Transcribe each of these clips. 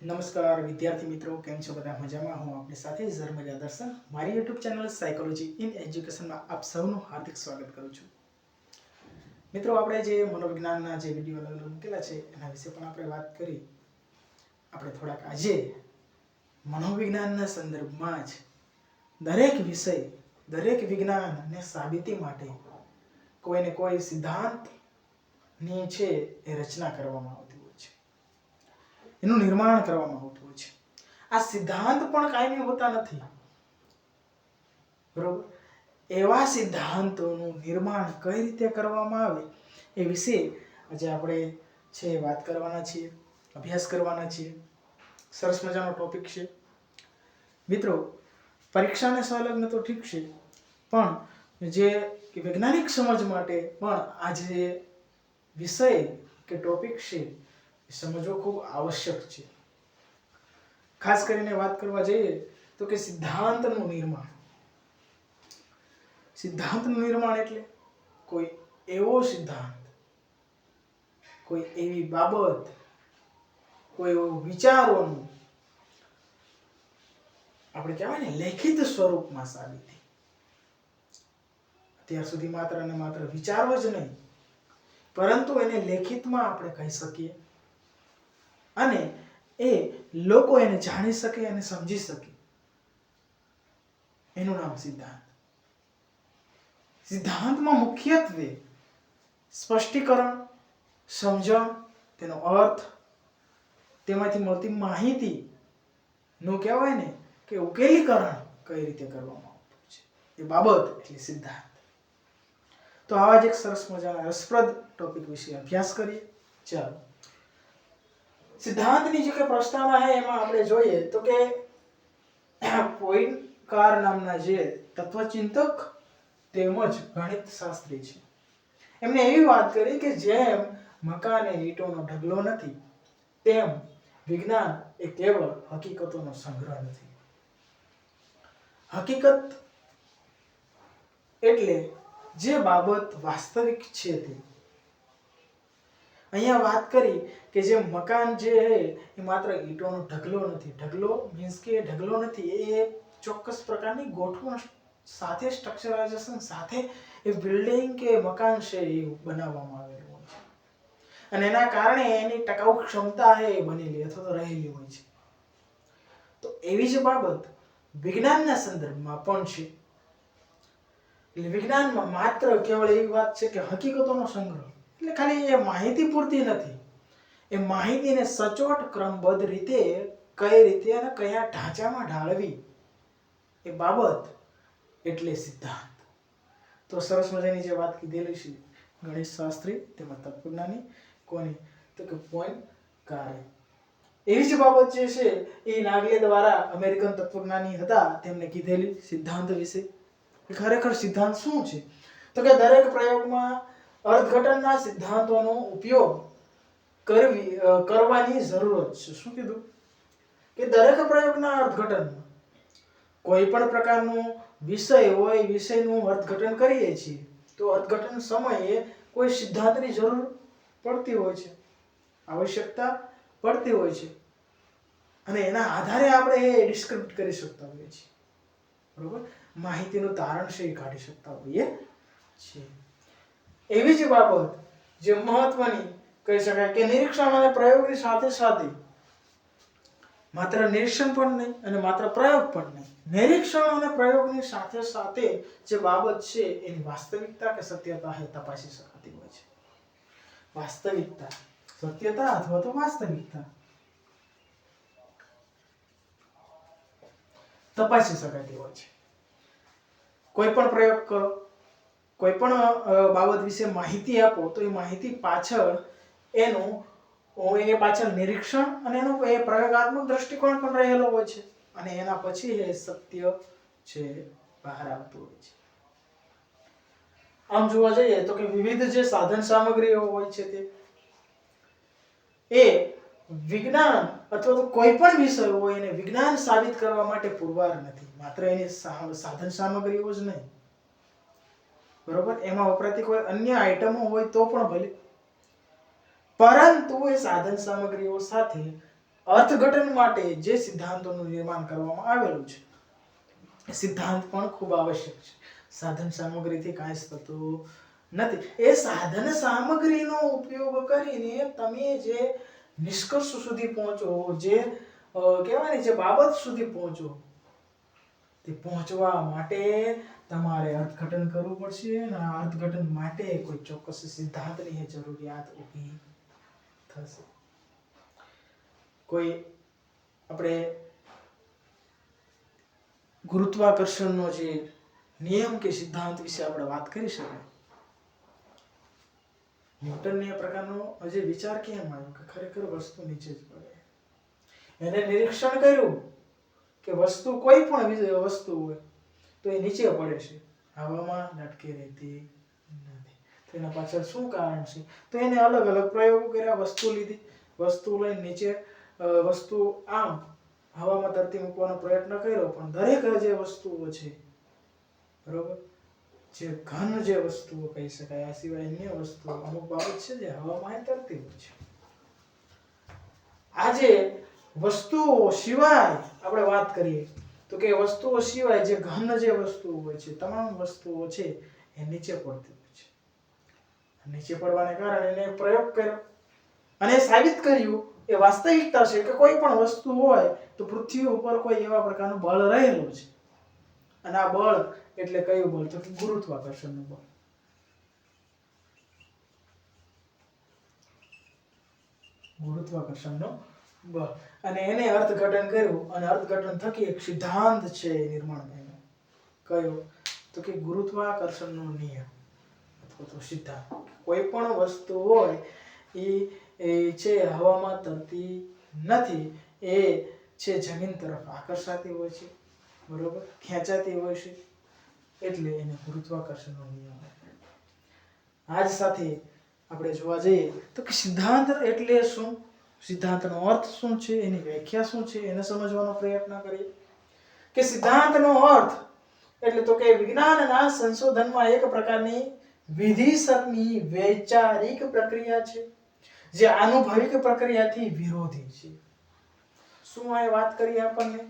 નમસ્કાર વિદ્યાર્થી મિત્રો, કેમ છો બધા? મજામાં? હું આપની સાથે ઝરમજા દર્શન મારી YouTube ચેનલ સાયકોલોજી ઇન એજ્યુકેશનમાં આપ સૌનું હાર્દિક સ્વાગત કરું છું. મિત્રો, આપણે જે મનોવિજ્ઞાનના જે વિડીયો અલગ મૂકેલા છે એના વિશે પણ આપણે વાત કરી. આપણે થોડાક આજે મનોવિજ્ઞાનના સંદર્ભમાં જ દરેક વિષય, દરેક વિજ્ઞાનને સાબિતી માટે કોઈને કોઈ સિદ્ધાંતની છે એ રચના કરવામાં આવતી હોય છે, એનું નિર્માણ કરવામાં આવતું હોય છે. આ સિદ્ધાંત પણ કાયમી હોતા નથી, બરોબર? એવા સિદ્ધાંતોનું નિર્માણ કઈ રીતે કરવામાં આવે એ વિશે આજે આપણે છે વાત કરવાના છીએ, અભ્યાસ કરવાના છીએ. સરસ મજાનો ટોપિક છે મિત્રો. પરીક્ષાને સંલગ્ન તો ઠીક છે, પણ જે વૈજ્ઞાનિક સમજ માટે પણ આ જે વિષય કે ટોપિક છે સમજવો ખૂબ આવશ્યક છે. ખાસ કરીને વાત કરવા જઈએ તો કે સિદ્ધાંતનું નિર્માણ. સિદ્ધાંતનું નિર્માણ એટલે કોઈ એવો સિદ્ધાંત, કોઈ એવી બાબત, કોઈ એવો વિચારોનું આપણે કહેવાય ને લેખિત સ્વરૂપમાં સાબિતી. અત્યાર સુધી માત્ર ને માત્ર વિચારો જ નહીં, પરંતુ એને લેખિતમાં આપણે કહી શકીએ અને એ લોકો એને જાણી શકે અને સમજી શકે, એનું નામ સિદ્ધાંત. સિદ્ધાંતમાં મુખ્યત્વે સ્પષ્ટીકરણ, સમજણ, તેનો અર્થ, તેમાંથી મળતી માહિતી નું કહેવાય ને કે ઉકેલીકરણ કઈ રીતે કરવામાં આવતું છે એ બાબત એટલે સિદ્ધાંત. તો આવા જ એક સરસ મજાના રસપ્રદ ટોપિક વિશે અભ્યાસ કરીએ. ચાલો, સિદ્ધાંતની જે કે પ્રસ્તાવના છે એમાં આપણે જોઈએ તો કે પોઇન્કાર નામના જે તત્વચિંતક તેમજ ગણિત શાસ્ત્રી છે, એમને એવી વાત કરી કે જેમ મકાન એ ઈંટોનો ઢગલો નથી, તેમ વિજ્ઞાન એ કેવળ હકીકતોનો સંગ્રહ નથી. હકીકત એટલે જે બાબત વાસ્તવિક છે તે. અહીંયા વાત કરી કે જે મકાન જે છે એ માત્ર ઈંટોનો ઢગલો નથી. ઢગલો મીન્સ કે ઢગલો નથી, એ ચોક્કસ પ્રકારની ગોઠવણ સાથે, સ્ટ્રક્ચરાઇઝેશન સાથે એ બિલ્ડિંગ કે મકાન છે એ બનાવવામાં આવેલું હોય છે અને એના કારણે એની ટકાઉ ક્ષમતા એ બનેલી અથવા તો રહેલી હોય છે. તો એવી જ બાબત વિજ્ઞાનના સંદર્ભમાં પણ છે. એટલે વિજ્ઞાનમાં માત્ર કેવળ એવી વાત છે કે હકીકતોનો સંગ્રહ, એટલે ખાલી એ માહિતી પૂરતી નથી. એ માહિતીને સચોટ ક્રમબદ્ધ રીતે કઈ રીતે અને કયા ઢાંચામાં ઢાળવી એ બાબત એટલે સિદ્ધાંત. તો સરસ મજાની જે વાત કીધેલી છે ગણિત શાસ્ત્રી તેમજ તત્વજ્ઞાની કોની તો કે પોઇન્કારે. એવી જ બાબત જે છે એ નાગલે દ્વારા અમેરિકન તત્વજ્ઞાની હતા તેમને કીધેલી સિદ્ધાંત વિશે. ખરેખર સિદ્ધાંત શું છે તો કે દરેક પ્રયોગમાં અર્થઘટનના સિદ્ધાંતોનો ઉપયોગ કરવાની જરૂર છે. શું કીધું કે દરેક પ્રયોગના અર્થઘટનમાં કોઈ પણ પ્રકારનો વિષય હોય, વિષયનું અર્થઘટન કરીએ છીએ તો અર્થઘટન સમયે કોઈ સિદ્ધાંતની જરૂર પડતી હોય છે, આવશ્યકતા પડતી હોય છે અને એના આધારે આપણે એ ડિસ્ક્રિપ્ટ કરી શકતા હોઈએ છીએ, બરોબર? માહિતીનું તારણ છે એ કાઢી શકતા હોઈએ છીએ. એવી જ બાબત જે મહત્વની કહી શકાય કે નિરીક્ષણ અને પ્રયોગની સાથે સાથે, માત્ર નિરીક્ષણ પણ નહીં અને માત્ર પ્રયોગ પણ નહીં, નિરીક્ષણ અને પ્રયોગની સાથે સાથે જે બાબત છે એની વાસ્તવિકતા કે સત્યતા એ તપાસી શકાતી હોય છે. વાસ્તવિકતા, સત્યતા અથવા તો વાસ્તવિકતા તપાસી શકાતી હોય છે. કોઈ પણ પ્રયોગ કરો, કોઈ પણ બાબત વિશે માહિતી આપો તો એ માહિતી પાછળ એની પાછળ નિરીક્ષણ અને એનો એ પ્રયોગાત્મક દ્રષ્ટિકોણ પણ રહેલો હોય છે અને એના પછી એ સત્ય છે બહાર આવતું હોય છે. આમ જોવા જઈએ તો કે વિવિધ જે સાધન સામગ્રીઓ હોય છે તે એ વિજ્ઞાન અથવા તો કોઈ પણ વિષય હોય એને વિજ્ઞાન સાબિત કરવા માટે પુરવાર નથી. માત્ર એની સાધન સામગ્રીઓ જ નહીં, બરોબર? એમાં વપરાતી કોઈ અન્ય આઈટમો હોય તો પણ ભલે, પરંતુ એ સાધન સામગ્રીઓ સાથે અર્થઘટન માટે જે સિદ્ધાંતોનું નિર્માણ કરવામાં આવેલું છે એ સિદ્ધાંત પણ ખૂબ આવશ્યક છે. સાધન સામગ્રીથી કાંઈ જ થતું નથી. એ સાધન સામગ્રીનો ઉપયોગ કરીને તમે જે નિષ્કર્ષ સુધી પહોંચો, જે કહેવાય ને જે બાબત સુધી પહોંચો, તે પહોંચવા માટે તમારે અર્થઘટન કરવું પડશે અને આ અર્થઘટન માટે કોઈ ચોક્કસ સિદ્ધાંતની જરૂરિયાત ઊભી થશે. કોઈ આપણે ગુરુત્વાકર્ષણનો જે નિયમ કે સિદ્ધાંત વિશે આપણે વાત કરી શકાય. ન્યૂટનને એ પ્રકારનો હજી વિચાર કેમ આવ્યો કે ખરેખર વસ્તુ નીચે જ પડે. એને નિરીક્ષણ કર્યું કે વસ્તુ કોઈ પણ વસ્તુ હોય તો એ નીચે પડે છે, હવામાં લટકી રહેતી નથી. તો એના પાછળ શું કારણ છે? તો એને અલગ અલગ પ્રયોગો કર્યા, વસ્તુ લીધી, વસ્તુ લઈને નીચે વસ્તુ આમ હવામાં તરતી મૂકવાનો પ્રયત્ન કર્યો, પણ દરેક જે વસ્તુઓ છે, બરોબર, જે ઘન જે વસ્તુઓ કહી શકાય, આ સિવાય અન્ય વસ્તુઓ અમુક બાબત છે જે હવામાં તરતી હોય છે. આજે વસ્તુઓ સિવાય આપણે વાત કરીએ તો કે વસ્તુઓ સિવાય જે ઘન જે વસ્તુઓ હોય છે, તમામ વસ્તુઓ છે એ નીચે પડતી હોય છે. નીચે પડવાને કારણે એને પ્રયોગ કર્યો અને સાબિત કર્યું એ વાસ્તવિકતા છે કે કોઈ પણ વસ્તુ હોય તો પૃથ્વી ઉપર કોઈ એવા પ્રકારનું બળ રહેલું છે. અને આ બળ એટલે કયું બળ? તો કે ગુરુત્વાકર્ષણનું બળ. ગુરુત્વાકર્ષણનું બળ. અને એને અર્થઘટન કર્યું અને અર્થઘટન થકી એક સિદ્ધાંત છે નિર્માણ પામ્યો. કયો? તો કે ગુરુત્વાકર્ષણનો નિયમ અથવા તો સિદ્ધાંત. કોઈ પણ વસ્તુ હોય એ છે હવામાં તરતી નથી, એ છે જમીન તરફ આકર્ષાતી હોય છે, બરોબર, ખેંચાતી હોય છે, એટલે એને ગુરુત્વાકર્ષણનો નિયમ. આજ સાથે આપણે જોવા જઈએ તો કે સિદ્ધાંત એટલે શું, સિદ્ધાંતનો અર્થ શું છે, એની વ્યાખ્યા શું છે, એને સમજવાનો પ્રયત્ન કરીએ. કે સિદ્ધાંતનો અર્થ એટલે તો કે વિજ્ઞાનના સંશોધનમાં એક પ્રકારની વિધિસરની વૈચારિક પ્રક્રિયા છે જે આનુભવિક પ્રક્રિયાથી વિરોધી છે. શું આ વાત કરી આપણને?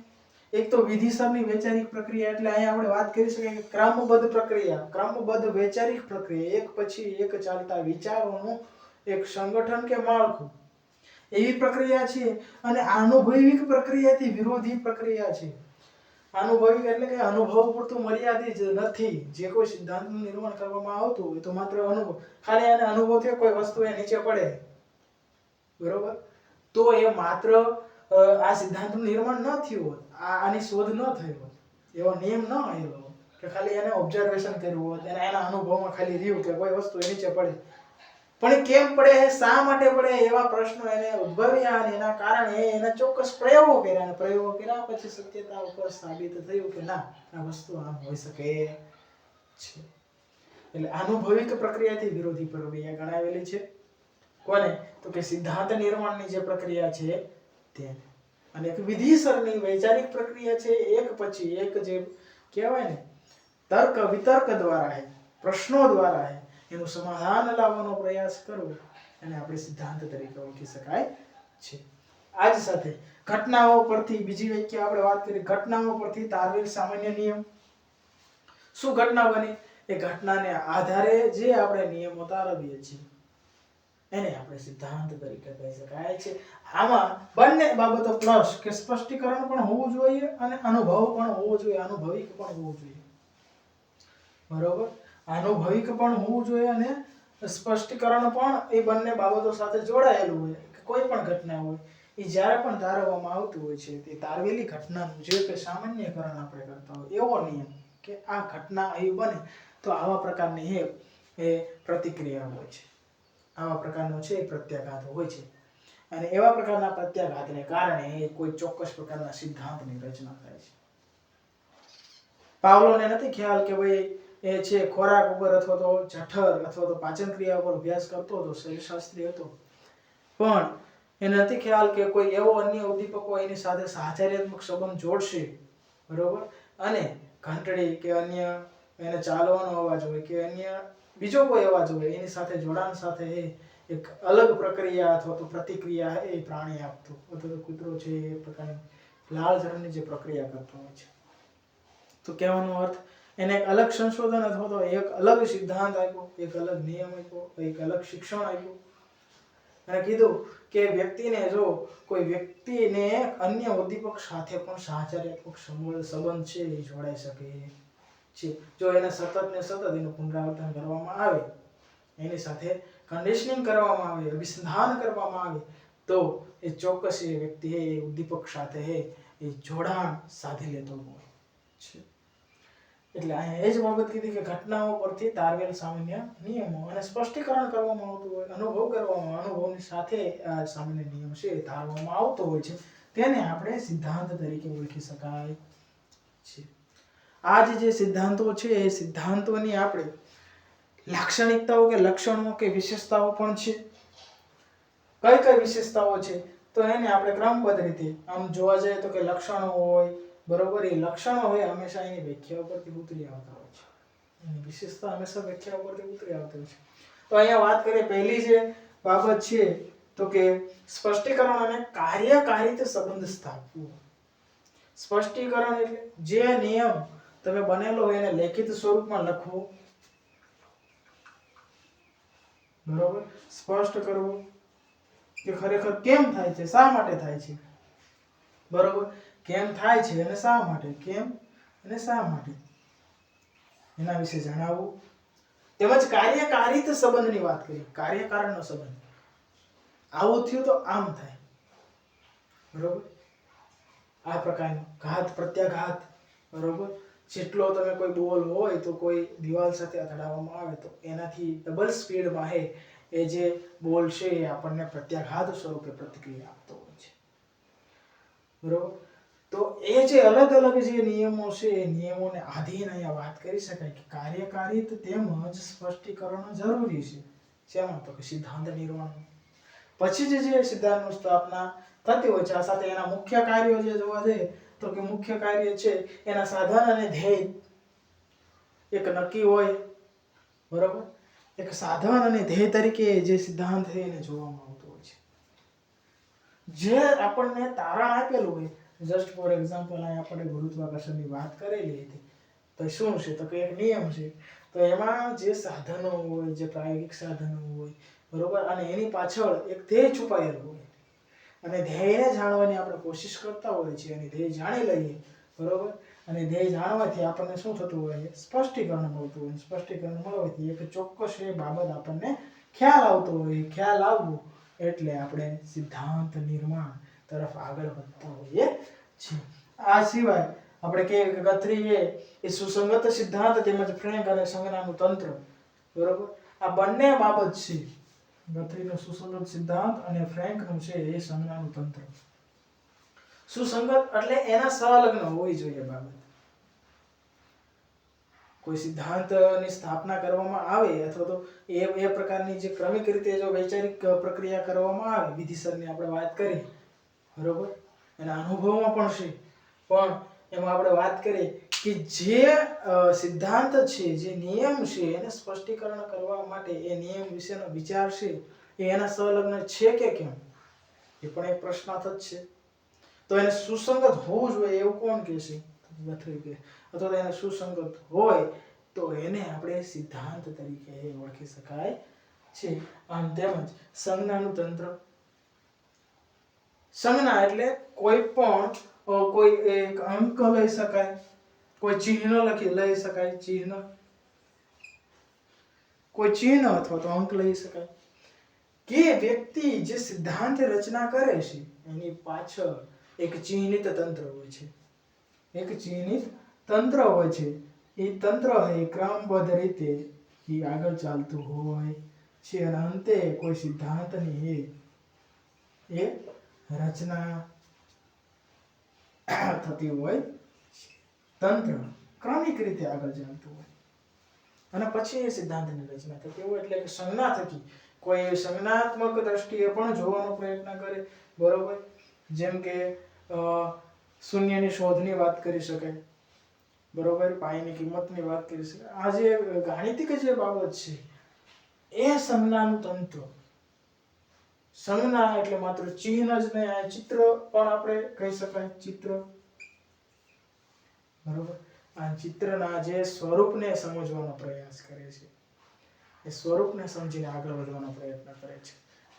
એક તો વિધિસરની વૈચારિક પ્રક્રિયા એટલે અહીંયા આપણે વાત કરી શકીએ કે ક્રમબદ્ધ પ્રક્રિયા, ક્રમબદ્ધ વૈચારિક પ્રક્રિયા, એક પછી એક ચાલતા વિચારોનું એક સંગઠન કે માળખું, એવી પ્રક્રિયા છે. અને આનુભવિક પ્રક્રિયાથી વિરોધી પ્રક્રિયા છે. અનુભવિક એટલે કે અનુભવ પૂરતું મર્યાદિત નથી. જે કોઈ સિદ્ધાંતનું નિર્માણ કરવામાં આવતું હોય તો માત્ર અનુભવ, ખાલી આને અનુભવ થયો કોઈ વસ્તુ એ નીચે પડે, બરોબર, તો એ માત્ર આ સિદ્ધાંતનું નિર્માણ ન થયું હોત, આની શોધ ન થઈ હોત, એવો નિયમ ન આવ્યો હોત કે ખાલી એને ઓબ્ઝર્વેશન કર્યું હોત, એના અનુભવમાં ખાલી રહ્યું કે કોઈ વસ્તુ એ નીચે પડે. પણ કેમ પડે, શા માટે પડે, એવા પ્રશ્નો એને ઉદ્ભવ્યા અને એના કારણે એના ચોક્કસ પ્રયોગો કર્યા અને પ્રયોગો કર્યા પછી સત્યતા ઉપર સાબિત થયું કે ના, આ વસ્તુ આમ હોઈ શકે છે. એટલે આનુભવિક પ્રક્રિયાથી વિરોધી પ્રક્રિયા ગણાવેલી છે. કોને? તો કે સિદ્ધાંત નિર્માણની જે પ્રક્રિયા છે તેને. અને એક વિધિસરની વૈચારિક પ્રક્રિયા છે, એક પછી એક જે કહેવાય ને તર્ક વિતર્ક દ્વારા હે, પ્રશ્નો દ્વારા હે, એનું સમાધાન લાવવાનો પ્રયાસ કરવો અને આપણે સિદ્ધાંત તરીકે ઓળખી શકાય છે. આજ સાથે ઘટનાઓ પરથી બીજી વ્યાખ્યા આપણે વાત કરી. ઘટનાઓ પરથી તારવેલ સામાન્ય નિયમ. શું ઘટના બની? એ ઘટનાને આધારે જે આપણે નિયમો તારવીએ છીએ એને આપણે સિદ્ધાંત તરીકે કહી શકાય છે. આમાં બંને બાબતો પ્લસ કે સ્પષ્ટીકરણ પણ હોવું જોઈએ અને અનુભવ પણ હોવો જોઈએ, અનુભવિક પણ હોવું જોઈએ, બરોબર, અનુભવિક પણ હોવું જોઈએ અને સ્પષ્ટીકરણ પણ એ બંને બાબતો સાથે જોડાયેલું હોય. કોઈ પણ ઘટના હોય એ જ્યારે પણ તારવવામાં આવતું હોય છે તે તારવેલી ઘટનાનું જે કે સામાન્યકરણ આપણે કરતા હોય એવો નિયમ કે આ ઘટના અહીં બને તો આવા પ્રકારની એ પ્રતિક્રિયા હોય છે, આવા પ્રકારનો છે પ્રત્યાઘાત હોય છે. અને એવા પ્રકારના પ્રત્યાઘાતને કારણે કોઈ ચોક્કસ પ્રકારના સિદ્ધાંતની રચના થાય છે. પાવલોને નથી ખ્યાલ કે ભાઈ એ છે ખોરાક ઉપર અથવા તો જઠર અથવા તો પાચન ક્રિયા ઉપર અભ્યાસ કરતો હતો, શરીરશાસ્ત્રી હતો, પણ એને નથી ખ્યાલ કે કોઈ એવો અન્ય ઉદ્દીપકો એની સાથે સાહચર્યાત્મક સંબંધ જોડશે, બરોબર, અને ઘંટડી કે અન્ય એને ચાલવાનો અવાજ હોય કે અન્ય બીજો કોઈ અવાજ હોય એની સાથે જોડાણ સાથે એક અલગ પ્રક્રિયા અથવા તો પ્રતિક્રિયા એ પ્રાણી આપતું, અથવા તો કૂતરો છે એ પ્રકારની લાળ જરણની જે પ્રક્રિયા કરતો હોય છે. તો કહેવાનો અર્થ એને એક અલગ સંશોધન અથવા તો એક અલગ સિદ્ધાંત આપ્યો, એક અલગ નિયમ આપ્યો, એક અલગ શિક્ષણ આપ્યું અને કીધું કે વ્યક્તિને જો કોઈ વ્યક્તિને અન્ય ઉદ્દીપક સાથે પણ સાહચર્યાત્મક સંબંધ છે એ જોડાઈ શકે છે. જો એને સતત એનું પુનરાવર્તન કરવામાં આવે, એની સાથે કન્ડિશનિંગ કરવામાં આવે, અભિસંધાન કરવામાં આવે, તો એ ચોક્કસ એ વ્યક્તિ એ ઉદ્દીપક સાથે એ જોડાણ સાધી લેતો હોય છે. એટલે અહીંયા એ જ બાબત કીધી કે ઘટનાઓ પરથી તારવેલ સામાન્ય નિયમો અને સ્પષ્ટીકરણ કરવામાં આવતું હોય, અનુભવની સાથે આ સામાન્ય નિયમ છે એ ધારવામાં આવતો હોય છે, તેને આપણે સિદ્ધાંત તરીકે ઓળખી શકાય છે. આ જે સિદ્ધાંતો છે એ સિદ્ધાંતોની આપણે લાક્ષણિકતાઓ કે લક્ષણો કે વિશેષતાઓ પણ છે. કઈ વિશેષતાઓ છે તો એને આપણે ક્રમબદ્ધ રીતે આમ જોવા જઈએ તો કે લક્ષણો હોય, બરોબર, એ લક્ષણો હોય હંમેશા એની વ્યાખ્યા ઉપરથી ઉતરી આવતા હોય છે, એની વિશેષતા હંમેશા વ્યાખ્યા ઉપરથી ઉતરી આવતી હોય છે. તો અહીંયા વાત કરીએ પહેલી જે બાબત છે તો કે સ્પષ્ટીકરણ અને કાર્યકારિત સંબંધ સ્થાપવો. સ્પષ્ટીકરણ એટલે જે નિયમ તમે બનેલો હોય એને લેખિત સ્વરૂપમાં લખવો, બરોબર, સ્પષ્ટ કરવું કે ખરેખર કેમ થાય છે, શા માટે થાય છે, બરોબર, કેમ થાય છે અને શા માટે, કેમ અને શા માટે, એના વિશે જણાવવું. તેમજ કાર્યકારિત સંબંધની વાત કરી, કાર્યકારણનો સંબંધ, આવું થયું તો આમ થાય, બરોબર, આ પ્રકારનો ઘાત પ્રત્યાઘાત, બરોબર, જેટલો તમે કોઈ બોલ હોય તો કોઈ દિવાલ સાથે અથડાવવામાં આવે તો એનાથી ડબલ સ્પીડમાં એ જે બોલ છે એ આપણને પ્રત્યાઘાત સ્વરૂપે પ્રતિક્રિયા આપતો હોય છે, બરોબર. તો એ જે અલગ અલગ જે નિયમો છે એ નિયમોને આધીન અહીંયા વાત કરી શકાય કે કાર્યકારિત તેમજ સ્પષ્ટીકરણ જરૂરી છે. શેમાં? તો કે સિદ્ધાંત નિર્માણ. પછી જે સિદ્ધાંતની સ્થાપના થતી હોય છે, આ સાથે એના મુખ્ય કાર્યો જે જોવા જઈએ તો કે મુખ્ય કાર્ય છે એના સાધન અને ધ્યેય એક નક્કી હોય, બરોબર, એક સાધન અને ધ્યેય તરીકે જે સિદ્ધાંત છે એને જોવામાં આવતો હોય છે. જે આપણને તારણ આપેલું હોય, જસ્ટ ફોર એક્ઝામ્પલ અહીંયા આપણે ગુરુત્વાકર્ષણની વાત કરેલી હતી, તો શું છે તો કે એક નિયમ છે, તો એમાં જે સાધનો હોય, જે પ્રાયોગિક સાધનો હોય, બરોબર, અને એની પાછળ એક ધ્યેય છુપાયેલું હોય અને ધ્યેયને જાણવાની આપણે કોશિશ કરતા હોઈએ છીએ અને ધ્યેય જાણી લઈએ, બરોબર, અને ધ્યેય જાણવાથી આપણને શું થતું હોય, સ્પષ્ટીકરણ મળતું હોય. સ્પષ્ટીકરણ મળવાથી એક ચોક્કસ એ બાબત આપણને ખ્યાલ આવતો હોય, ખ્યાલ આવવું એટલે આપણે સિદ્ધાંત નિર્માણ તરફ આગળ વધતા હોઈએ છીએ. આ સિવાય આપણે કહીએ કે ગથ્રીએ એ સુસંગત સિદ્ધાંત તેમજ ફ્રેન્ક અને સંજ્ઞાનું તંત્ર, બરોબર, આ બંને બાબત છે, ગથ્રીનો સુસંગત સિદ્ધાંત અને ફ્રેન્કનું છે એ સંજ્ઞાનું તંત્ર. સુસંગત એટલે એના સંલગ્ન હોવી જોઈએ બાબત. કોઈ સિદ્ધાંતની સ્થાપના કરવામાં આવે અથવા તો એ પ્રકારની જે ક્રમિક રીતે જો વૈચારિક પ્રક્રિયા કરવામાં આવે, વિધિસરની આપણે વાત કરી, બરોબર, એના અનુભવમાં પણ છે, પણ એમાં આપણે વાત કરીએ કે જે સિદ્ધાંત છે, જે નિયમ છે, એને સ્પષ્ટીકરણ કરવા માટે એ નિયમ વિશેનો વિચાર છે એ એના સંલગ્ન છે કે કેમ, એ પણ એક પ્રશ્નાર્થ જ છે. તો એને સુસંગત હોવું જોઈએ એવું કોણ કહેશે? ગથ્રી કહે. અથવા તો એને સુસંગત હોય તો એને આપણે સિદ્ધાંત તરીકે ઓળખી શકાય છે. આમ તેમજ સંજ્ઞાનું તંત્ર. સંજ્ઞા એટલે કોઈ પણ કોઈ એક અંક લઈ શકાય, કોઈ ચિહ્ન લઈ શકાય, કોઈ ચિહ્ન અથવા તો અંક લઈ શકાય કે વ્યક્તિ જે સિદ્ધાંત રચના કરે છે એની પાછળ એક ચિહ્નિત તંત્ર હોય છે, એક ચિહ્નિત તંત્ર હોય છે. એ તંત્ર એ ક્રમબદ્ધ રીતે એ આગળ ચાલતું હોય છે અને અંતે કોઈ સિદ્ધાંતની એ રચના થતી હોય, તંત્ર ક્રમિક રીતે આગળ ચાલતું હોય અને પછી એ સિદ્ધાંતની રચના થતી હોય. એટલે કે સંજ્ઞા થકી કોઈ સંજ્ઞાત્મક દ્રષ્ટિએ પણ જોવાનો પ્રયત્ન કરે, બરોબર, જેમ કે શૂન્યની શોધની વાત કરી શકાય, બરોબર, પાઈની કિંમતની વાત કરી શકાય. આ જે ગાણિતિક જે બાબત છે એ સંજ્ઞાનું તંત્ર સંજ્ઞા એટલે માત્ર ચિહ્ન જ નહીં, આ ચિત્ર પણ આપણે કહી શકાય, ચિત્ર. બરોબર. આ ચિત્રના જે સ્વરૂપને સમજવાનો પ્રયાસ કરે છે, એ સ્વરૂપને સમજીને આગળ વધવાનો પ્રયત્ન કરે છે,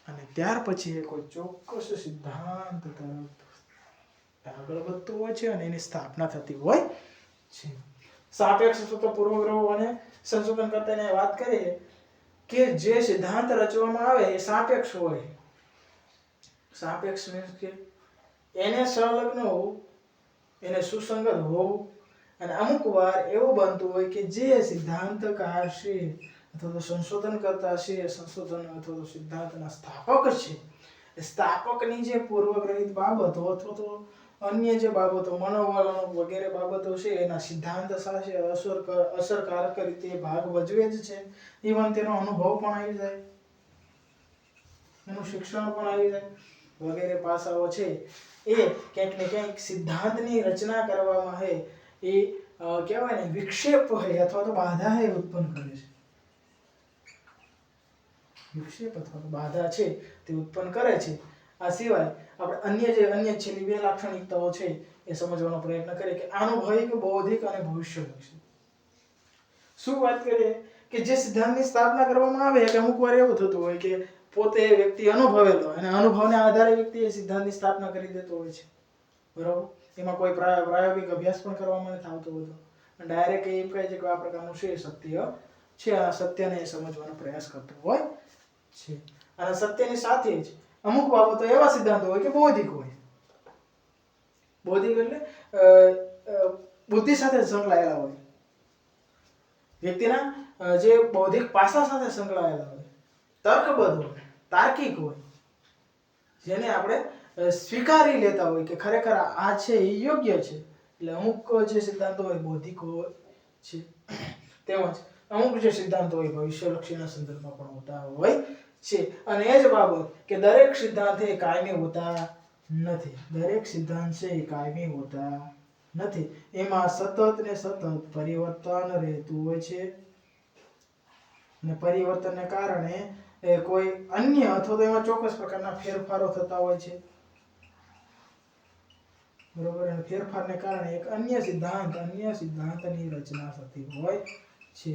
અને ત્યાર પછી એ કોઈ ચોક્કસ સિદ્ધાંત તરફ આગળ વધતું હોય છે અને એની સ્થાપના થતી હોય છે. સાપેક્ષ અથવા પૂર્વગ્રહો અને સંશોધન કરતાને વાત કરીએ કે જે સિદ્ધાંત રચવામાં આવે એ સાપેક્ષ હોય. સાપેક્ષ means કે એને સંલગ્ન હોવું, એને સુસંગત હોવું, અને અમુક વાર એવું બનતું હોય કે જે સિદ્ધાંતકાર છે અથવા તો સંશોધન કરતા છે, સંશોધન અથવા તો સિદ્ધાંતના સ્થાપક છે, એ સ્થાપકની જે પૂર્વગ્રહિત બાબતો અથવા તો અન્ય જે બાબતો મનોવલણ વગેરે બાબતો છે એના સિદ્ધાંત સાથે અસરકારક રીતે ભાગ ભજવે જ છે. ઇવન તેનો અનુભવ પણ આવી જાય, એનું શિક્ષણ પણ આવી જાય, વગેરે પાસાઓ છે એ ક્યાંક ને ક્યાંક સિદ્ધાંતની રચના કરવામાં હે એ કહેવાય ને વિક્ષેપ હોય અથવા તો બાધા હે ઉત્પન્ન કરે છે. વિક્ષેપ અથવા તો બાધા છે તે ઉત્પન્ન કરે છે. આ સિવાય આપણે અન્ય છેલ્લી બે લાક્ષણિકતાઓ છે એ સમજવાનો પ્રયત્ન કરીએ કે આનુભવિક, બૌદ્ધિક અને ભવિષ્યલક્ષી. શું વાત કરીએ કે જે સિદ્ધાંતની સ્થાપના કરવામાં આવે કે અમુક વાર એવું થતું હોય કે પોતે વ્યક્તિ અનુભવેલો અને અનુભવના આધારે વ્યક્તિ એ સિદ્ધાંતની સ્થાપના કરી દેતો હોય છે. બરોબર. એમાં કોઈ પ્રાયોગિક અભ્યાસ પણ કરવામાં નથી આવતો હોતો. ડાયરેક્ટ એમ કહે છે કે આ પ્રકારનું છે સત્ય છે, આ સત્યને સમજવાનો પ્રયાસ કરતો હોય છે. અને સત્યની સાથે જ અમુક બાબતો એવા સિદ્ધાંતો હોય કે બૌદ્ધિક હોય. બૌદ્ધિક એટલે બુદ્ધિ સાથે સંકળાયેલા હોય, વ્યક્તિના જે બૌદ્ધિક પાસા સાથે સંકળાયેલા હોય, તર્કબદ્ધ હોય, તાર્કિક હોય, જેને આપણે સ્વીકારી લેતા હોય કે ખરેખર આ છે એ યોગ્ય છે. એટલે અમુક જે સિદ્ધાંતો હોય બૌદ્ધિક હોય છે, તેમજ અમુક જે સિદ્ધાંતો હોય ભવિષ્યલક્ષીના સંદર્ભમાં પણ હોતા હોય છે. અને એ જ બાબત કે દરેક સિદ્ધાંત એ કાયમી હોતા નથી. દરેક સિદ્ધાંત છે એ કાયમી હોતા નથી. એમાં સતત ને સતત પરિવર્તન રહેતું હોય છે, અને પરિવર્તનને કારણે કોઈ અન્ય અથવા તો એમાં ચોક્કસ પ્રકારના ફેરફારો થતા હોય છે. બરોબર. અને ફેરફારને કારણે એક અન્ય સિદ્ધાંતની રચના થતી હોય છે.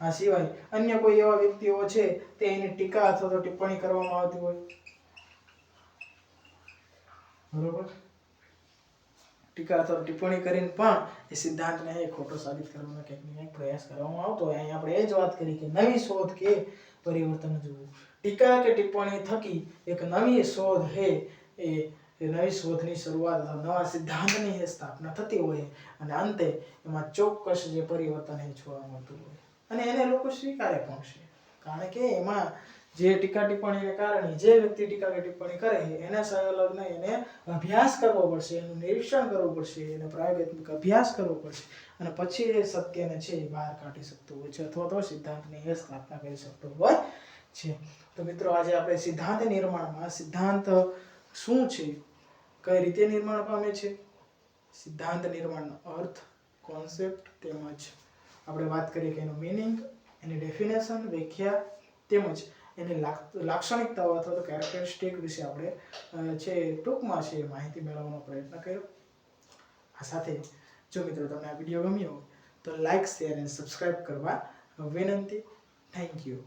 આ સિવાય અન્ય કોઈ એવા વ્યક્તિઓ છે તે એની ટીકા અથવા તો ટિપ્પણી કરવામાં આવતી હોય. બરોબર. ટીકા અથવા ટિપ્પણી કરીને પણ એ સિદ્ધાંતને ખોટો સાબિત કરવાનો ક્યાંક પ્રયાસ કરવામાં આવતો હોય. અહીં આપણે એ જ વાત કરી કે નવી શોધ કે પરિવર્તન જોવું. ટીકા કે ટિપ્પણી થકી એક નવી શોધ હે એ નવી શોધની શરૂઆત, નવા સિદ્ધાંતની સ્થાપના થતી હોય અને અંતે એમાં ચોક્કસ જે પરિવર્તન એ જોવા મળતું હોય અને એને લોકો સ્વીકારે પણ છે. કારણ કે એમાં જે ટીકા ટિપ્પણીને કારણે જે વ્યક્તિ ટીકા કે ટિપ્પણી કરે એને સંલગ્ન એને અભ્યાસ કરવો પડશે, એનું નિરીક્ષણ કરવું પડશે, એને પ્રાયોગિક અભ્યાસ કરવો પડશે અને પછી એ સત્યને છે એ બહાર કાઢી શકતો હોય છે અથવા તો સિદ્ધાંતની એ સ્થાપના કરી શકતો હોય છે. તો મિત્રો આજે આપણે સિદ્ધાંત નિર્માણમાં સિદ્ધાંત શું છે, કઈ રીતે નિર્માણ પામે છે, સિદ્ધાંત નિર્માણનો અર્થ, કોન્સેપ્ટ, તેમજ આપણે વાત કરીએ કે એનું મીનિંગ, એની ડેફિનેશન, વ્યાખ્યા, તેમજ એની લાક્ષણિકતાઓ અથવા તો કેરેક્ટરિસ્ટિક વિશે આપણે છે ટૂંકમાં છે માહિતી મેળવવાનો પ્રયત્ન કર્યો. આ સાથે જો મિત્રો તમને આ વિડીયો ગમ્યો હોય તો લાઈક, શેર અને સબસ્ક્રાઇબ કરવા વિનંતી. Thank you.